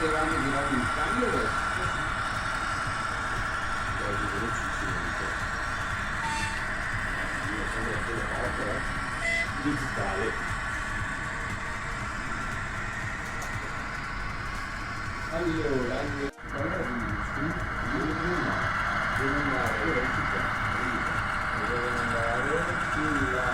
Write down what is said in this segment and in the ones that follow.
potevamo girare in cambio digitale. Allora, devo andare sulla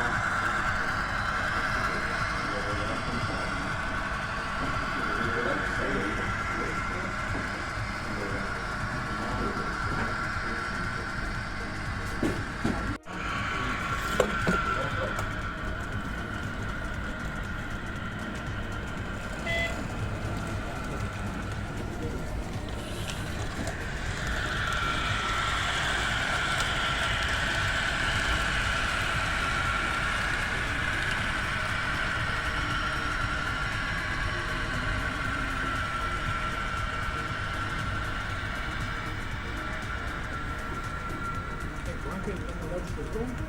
anche il tecnologico pronto.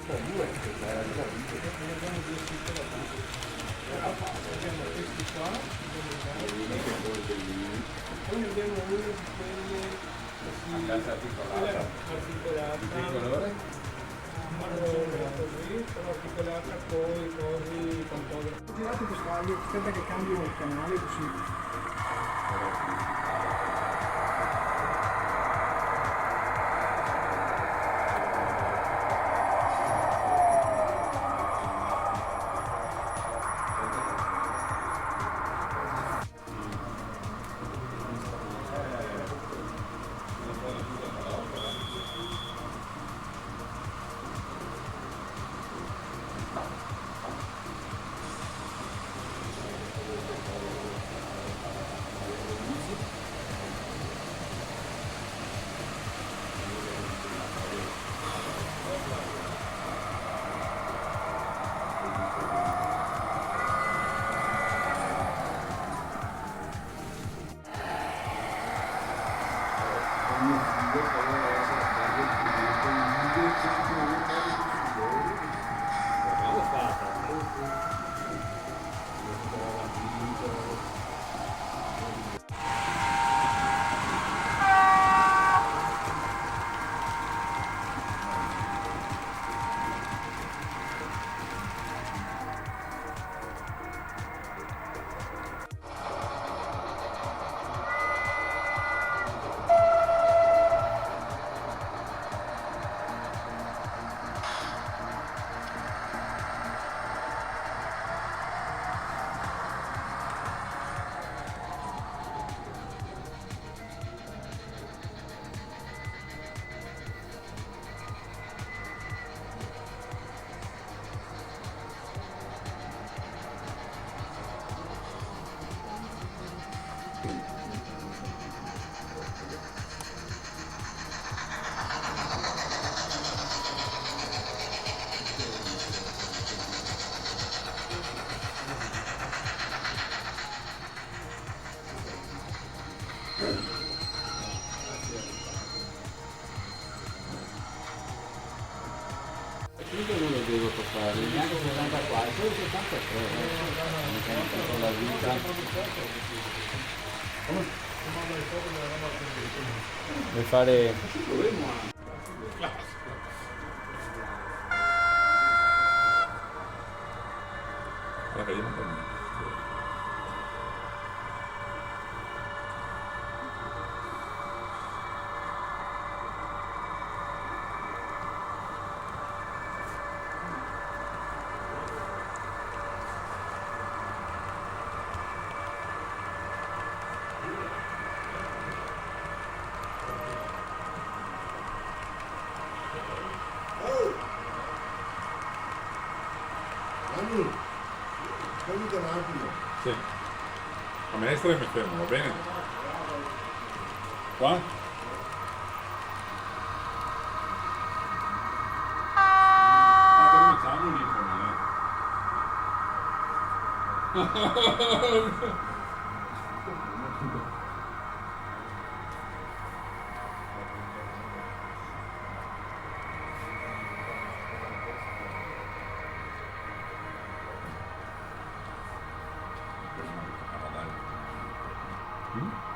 Due che era già vinto. Abbiamo due siti da parte. Abbiamo questi qua, poi ne abbiamo uno di quelle articolata. Di che colore? Marrone così, però articolata con i cosi pantografi. Girate questo aglio, aspetta che cambio il canale così. Io non lo devo toccare, neanche 74, solo 73, con la vita. Vuoi fare... Guarda, io non cammino. Fammi un attimo. Sì. A minestra mi fermo, va bene? Qua? Cominciamo lì con me. Mm?